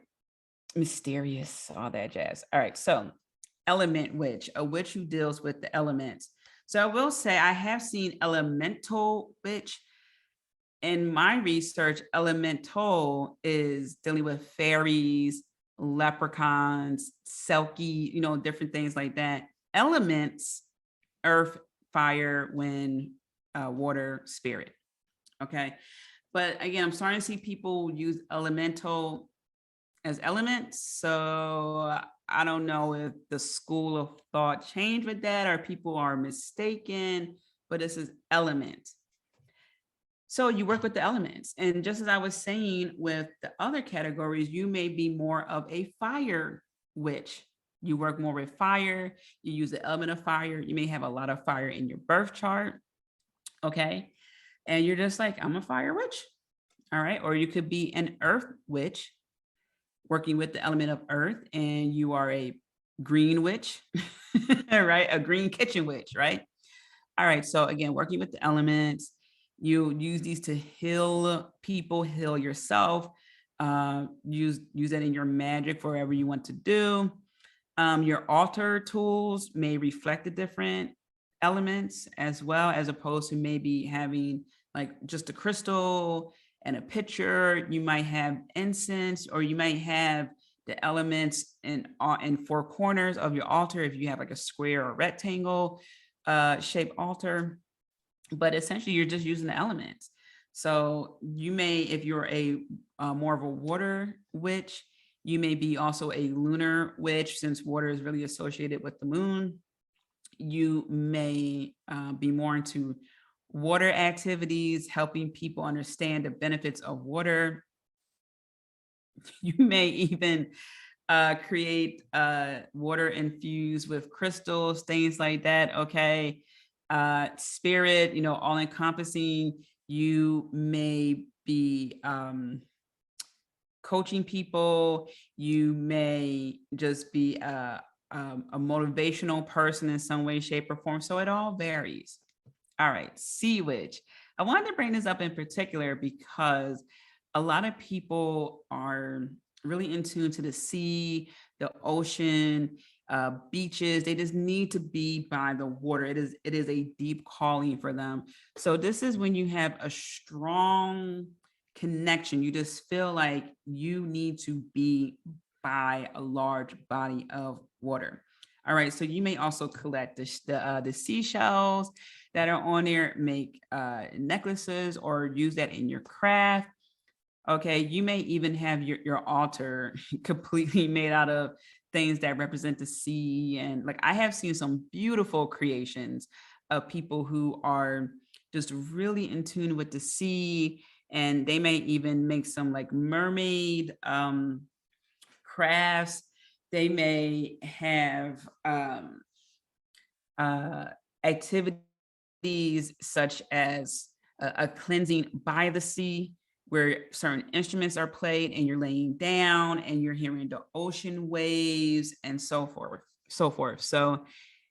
Mysterious, all that jazz. All right. So element witch, a witch who deals with the elements. So I will say I have seen elemental witch. in my research, elemental is dealing with fairies, leprechauns, selkie, different things like that. Elements, earth, fire, wind, water, spirit. Okay. But again, I'm starting to see people use elemental as elements. So I don't know if the school of thought changed with that or people are mistaken, but this is element. So you work with the elements. And just as I was saying with the other categories, you may be more of a fire witch. You work more with fire, you use the element of fire. You may have a lot of fire in your birth chart. Okay. And you're just like, I'm a fire witch. All right. Or you could be an earth witch working with the element of earth, and you are a green witch, right? A green kitchen witch, right? All right. So again, working with the elements, you use these to heal people, heal yourself. Use that in your magic for whatever you want to do. Your altar tools may reflect the different elements as well, as opposed to maybe having like just a crystal and a pitcher. You might have incense, or you might have the elements in four corners of your altar if you have like a square or rectangle shaped altar. But essentially, you're just using the elements. So you may, if you're a more of a water witch, you may be also a lunar witch, since water is really associated with the moon. You may be more into water activities, helping people understand the benefits of water. You may even create water infused with crystals, things like that. Okay. Spirit, all encompassing. You may be coaching people. You may just be a motivational person in some way, shape, or form. So it all varies. All right, sea witch. I wanted to bring this up in particular because a lot of people are really in tune to the sea, the ocean, beaches. They just need to be by the water. It is a deep calling for them. So this is when you have a strong connection. You just feel like you need to be by a large body of water. All right, so you may also collect the seashells that are on there, make necklaces, or use that in your craft. Okay, you may even have your altar completely made out of things that represent the sea. And like I have seen some beautiful creations of people who are just really in tune with the sea, and they may even make some like mermaid crafts. They may have uh, activities such as a cleansing by the sea, where certain instruments are played and you're laying down and you're hearing the ocean waves and so forth, so forth. So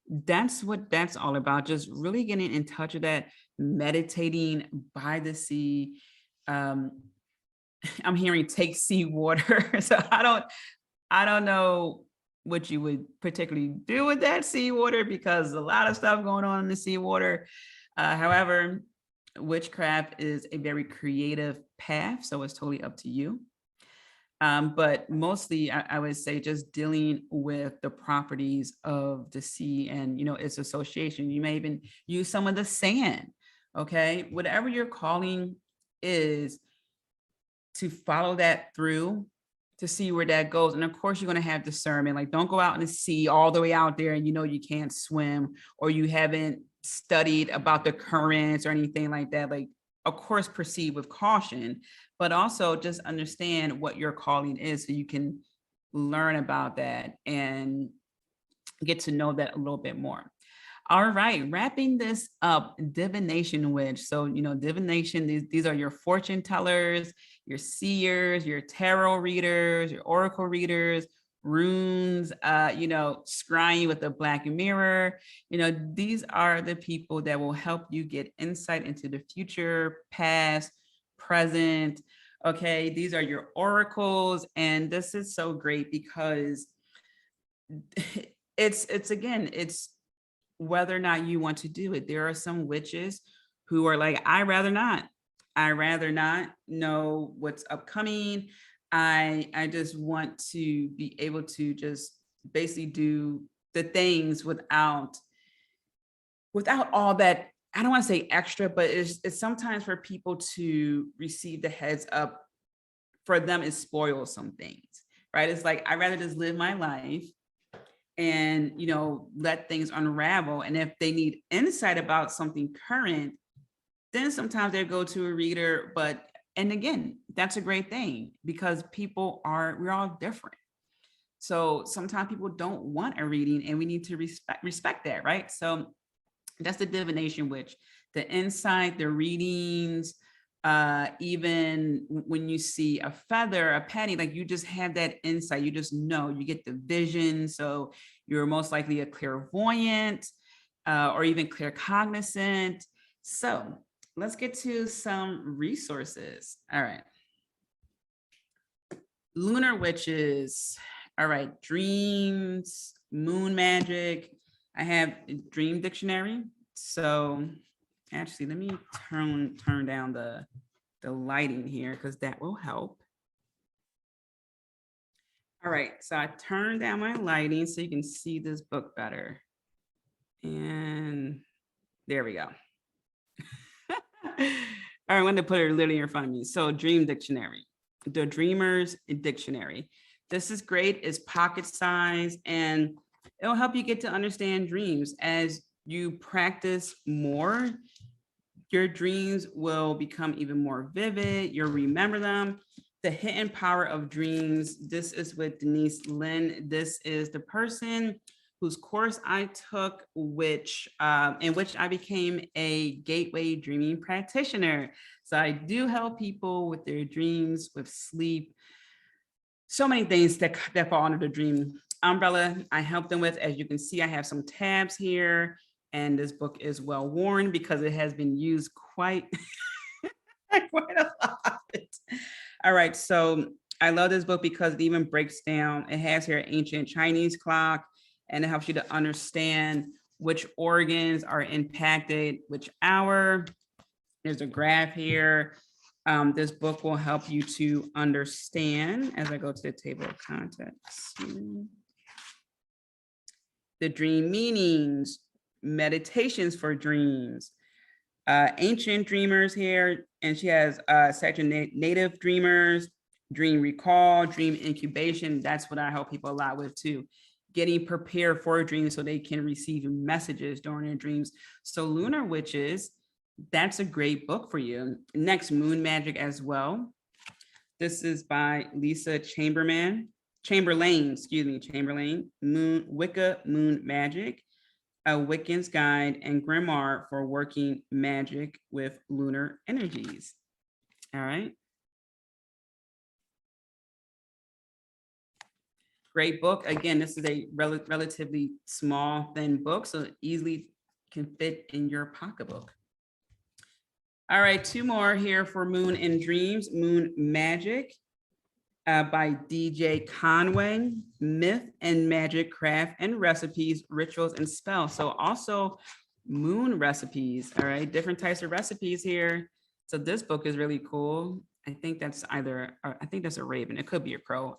that's what that's all about. Just really getting in touch with that, meditating by the sea. Um, I'm hearing take sea water. So I don't know what you would particularly do with that seawater, because a lot of stuff going on in the seawater. However, witchcraft is a very creative path, so it's totally up to you. But mostly, I would say just dealing with the properties of the sea and its association. You may even use some of the sand. Okay, whatever your calling is, to follow that through to see where that goes. And of course, you're going to have discernment. Like, don't go out in the sea all the way out there and you can't swim, or you haven't studied about the currents or anything like that. Like, of course, proceed with caution, but also just understand what your calling is so you can learn about that and get to know that a little bit more. All right, wrapping this up, divination witch. So, divination, these are your fortune tellers, your seers, your tarot readers, your oracle readers, runes, scrying with the black mirror. These are the people that will help you get insight into the future, past, present. Okay, these are your oracles. And this is so great because it's whether or not you want to do it. There are some witches who are like, I rather not. I rather not know what's upcoming. I just want to be able to just basically do the things without all that. I don't want to say extra, but it's sometimes for people to receive the heads up, for them it spoils some things, right? It's like, I'd rather just live my life and, let things unravel. And if they need insight about something current, then sometimes they go to a reader. And again, that's a great thing, because we're all different. So sometimes people don't want a reading, and we need to respect that, right? So that's the divination witch. The insight, the readings, even when you see a feather, a penny, like, you just have that insight. You just know, you get the vision. So you're most likely a clairvoyant, or even claircognizant. So let's get to some resources. All right. Lunar witches. All right. Dreams, moon magic. I have dream dictionary. So actually, let me turn down the lighting here, because that will help. All right, so I turned down my lighting so you can see this book better. And there we go. All right, I'm going to put it literally in front of me. So Dream Dictionary, the Dreamer's Dictionary. This is great. It's pocket size, and it'll help you get to understand dreams. As you practice more, your dreams will become even more vivid. You'll remember them. The Hidden Power of Dreams. This is with Denise Lynn. This is the person whose course I took, in which I became a gateway dreaming practitioner. So I do help people with their dreams, with sleep, so many things that fall under the dream umbrella. I help them with, as you can see, I have some tabs here, and this book is well worn because it has been used quite quite a lot. All right, so I love this book because it even breaks down. It has here ancient Chinese clock, and it helps you to understand which organs are impacted, which hour. There's a graph here. This book will help you to understand, as I go to the table of contents, the dream meanings, meditations for dreams, ancient dreamers here, and she has section native dreamers, dream recall, dream incubation. That's what I help people a lot with too, getting prepared for a dream so they can receive messages during their dreams. So Lunar Witches, that's a great book for you. Next, Moon Magic as well. This is by Lisa Chamberlain, Wicca Moon Magic, a Wiccan's Guide and Grimoire for Working Magic with Lunar Energies. All right. Great book. Again, this is a relatively small, thin book, so it easily can fit in your pocketbook. All right, two more here for Moon and Dreams. Moon Magic by DJ Conway, Myth and Magic, Craft and Recipes, Rituals and Spells. So also moon recipes, all right, different types of recipes here. So this book is really cool. I think that's a raven. It could be a crow.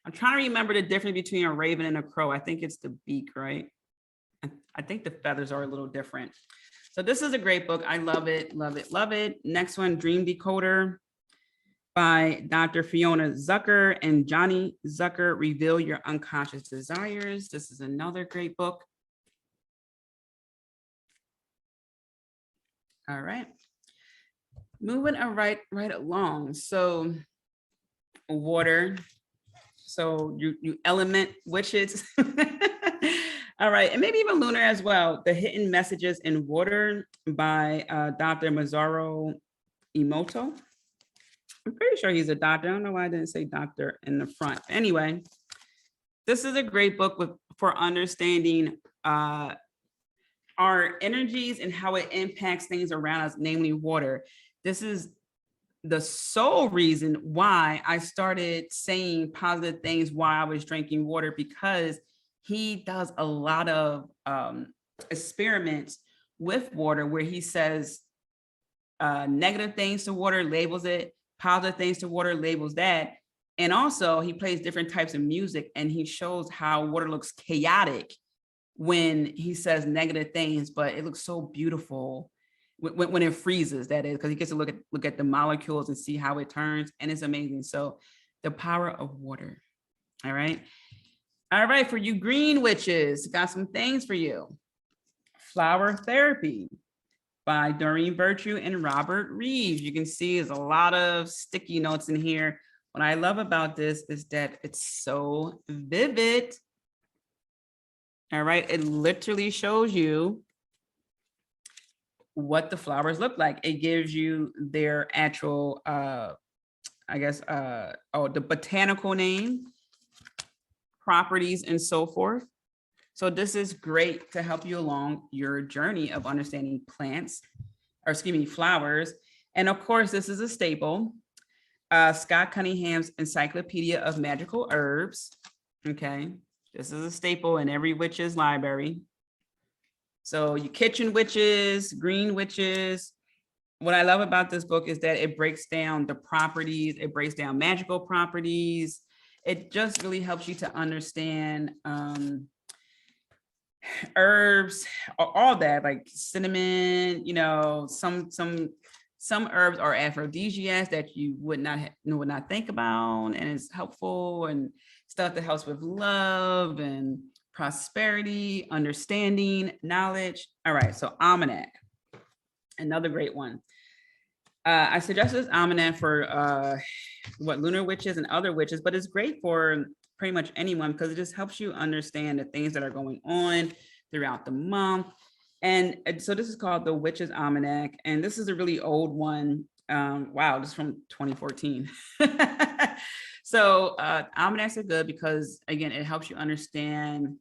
I'm trying to remember the difference between a raven and a crow. I think it's the beak, right? I think the feathers are a little different. So this is a great book. I love it, love it, love it. Next one, Dream Decoder by Dr. Fiona Zucker and Johnny Zucker, Reveal Your Unconscious Desires. This is another great book. All right. Moving right along. So water. So you element witches. All right, and maybe even Lunar as well. The Hidden Messages in Water by Dr. Masaru Emoto. I'm pretty sure he's a doctor. I don't know why I didn't say doctor in the front. Anyway, this is a great book for understanding our energies and how it impacts things around us, namely water. This is the sole reason why I started saying positive things while I was drinking water, because he does a lot of experiments with water where he says negative things to water, labels it, positive things to water, labels that. And also he plays different types of music, and he shows how water looks chaotic when he says negative things, but it looks so beautiful when it freezes, that is, because he gets to look at the molecules and see how it turns, and it's amazing. So the power of water. All right. All right, for you green witches, got some things for you. Flower Therapy by Doreen Virtue and Robert Reeves. You can see there's a lot of sticky notes in here. What I love about this is that it's so vivid. All right, it literally shows you what the flowers look like. It gives you their actual, the botanical name, properties, and so forth. So this is great to help you along your journey of understanding plants, or excuse me, flowers. And of course, this is a staple. Scott Cunningham's Encyclopedia of Magical Herbs. Okay, this is a staple in every witch's library. So you kitchen witches, green witches. What I love about this book is that it breaks down the properties, it breaks down magical properties. It just really helps you to understand herbs, all that, like cinnamon, you know, some herbs are aphrodisiacs that you would not think about, and it's helpful, and stuff that helps with love and prosperity, understanding, knowledge. All right, so Almanac, another great one. I suggest this Almanac for lunar witches and other witches, but it's great for pretty much anyone, because it just helps you understand the things that are going on throughout the month. And so this is called the Witch's Almanac, and this is a really old one. Wow, this is from 2014. So almanacs are good because, again, it helps you understand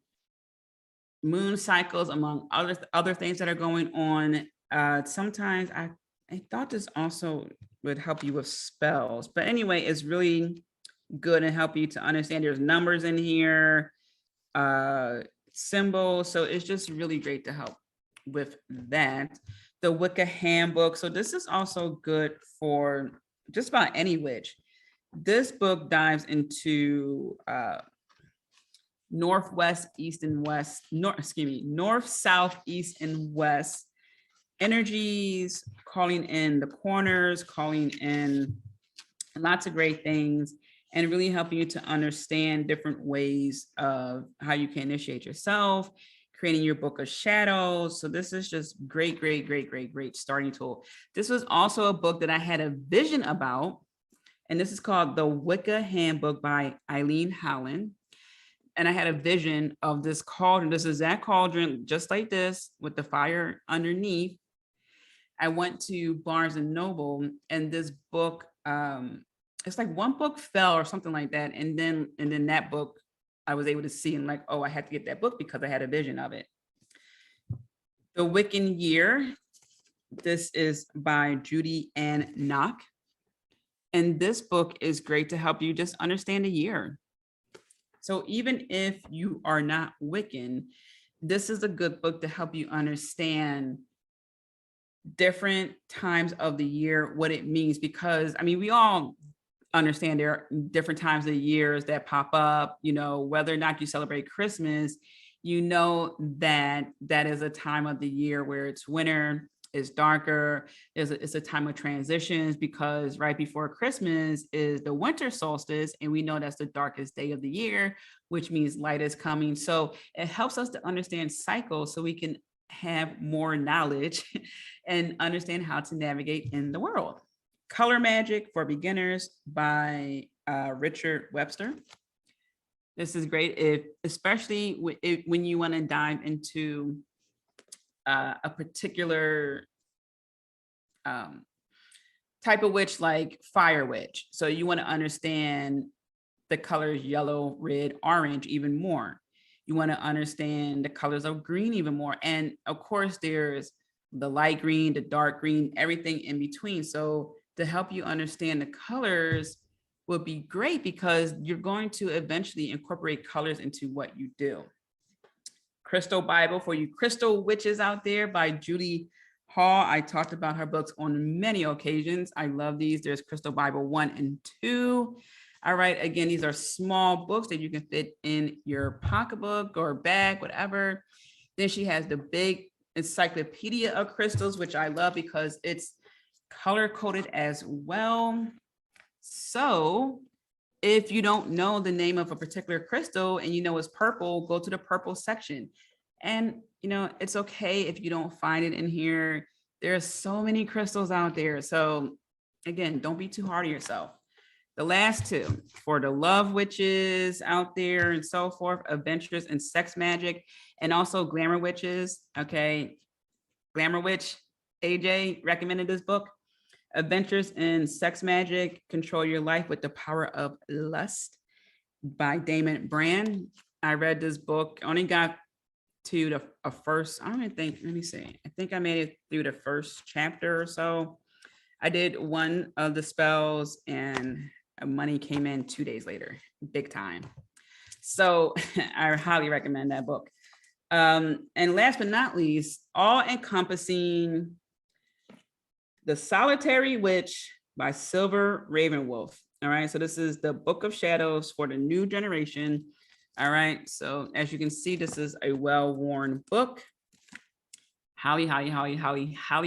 moon cycles, among other things that are going on. Sometimes I thought this also would help you with spells, but anyway, it's really good and help you to understand. There's numbers in here, symbols, so it's just really great to help with that. The Wicca Handbook. So this is also good for just about any witch. This book dives into north, south, east, and west energies, calling in the corners, calling in lots of great things, and really helping you to understand different ways of how you can initiate yourself, creating your book of shadows. So this is just great starting tool. This was also a book that I had a vision about, and this is called The Wicca Handbook by Eileen Howland. And I had a vision of this cauldron, this exact cauldron, just like this, with the fire underneath. I went to Barnes and Noble, and this book, it's like one book fell or something like that. And then that book I was able to see, and like, oh, I had to get that book because I had a vision of it. The Wiccan Year. This is by Judy Ann Knock. And this book is great to help you just understand the year. So even if you are not Wiccan, this is a good book to help you understand different times of the year, what it means, because I mean, we all understand there are different times of the years that pop up, you know, whether or not you celebrate Christmas, you know, that is a time of the year where it's winter, it's darker, it's a time of transitions, because right before Christmas is the winter solstice, and we know that's the darkest day of the year, which means light is coming. So it helps us to understand cycles so we can have more knowledge and understand how to navigate in the world. Color Magic for Beginners by Richard Webster. This is great, especially when you want to dive into a particular type of witch, like Fire Witch. So you want to understand the colors yellow, red, orange even more. You want to understand the colors of green even more. And of course, there's the light green, the dark green, everything in between. So to help you understand the colors would be great, because you're going to eventually incorporate colors into what you do. Crystal Bible for you crystal witches out there by Judy Hall. I talked about her books on many occasions. I love these. There's Crystal Bible 1 and 2. All right. Again, these are small books that you can fit in your pocketbook or bag, whatever. Then she has the big encyclopedia of crystals, which I love because it's color coded as well. So if you don't know the name of a particular crystal and you know it's purple, go to the purple section. And it's okay if you don't find it in here. There are so many crystals out there. So again, don't be too hard on yourself. The last two for the love witches out there and so forth, adventures in sex magic, and also glamour witches. Okay. Glamour witch, AJ recommended this book. Adventures in Sex Magic, Control Your Life with the Power of Lust by Damon Brand. I read this book, only got to the first, I don't even think, let me see. I think I made it through the first chapter or so. I did one of the spells and money came in 2 days later, big time. So I highly recommend that book. And last but not least, all encompassing The Solitary Witch by Silver Ravenwolf. All right. So this is the Book of Shadows for the new generation. All right. So as you can see, this is a well-worn book. Highly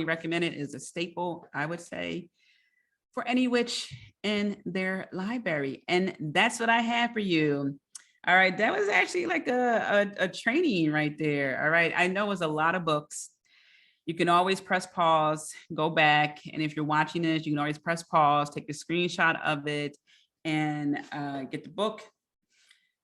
recommend it. Is a staple, I would say, for any witch in their library. And that's what I have for you. All right. That was actually like a training right there. All right. I know it was a lot of books. You can always press pause, go back. And if you're watching this, you can always press pause, take a screenshot of it and get the book.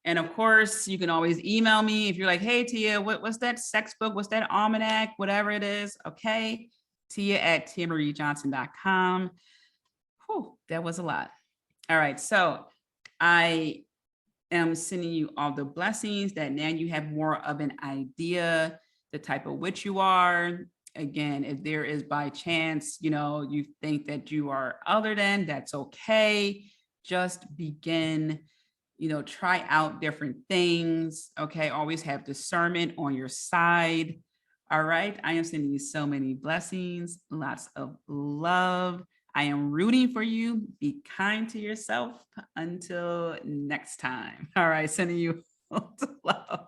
And of course, you can always email me if you're like, hey, Tia, what's that sex book? What's that almanac? Whatever it is. Okay. Tia@tiamariejohnson.com. Whew, that was a lot. All right. So I am sending you all the blessings that now you have more of an idea, the type of witch you are. Again, if there is by chance, you think that you are other than, that's okay. Just begin, try out different things. Okay. Always have discernment on your side. All right. I am sending you so many blessings, lots of love. I am rooting for you. Be kind to yourself until next time. All right. Sending you love.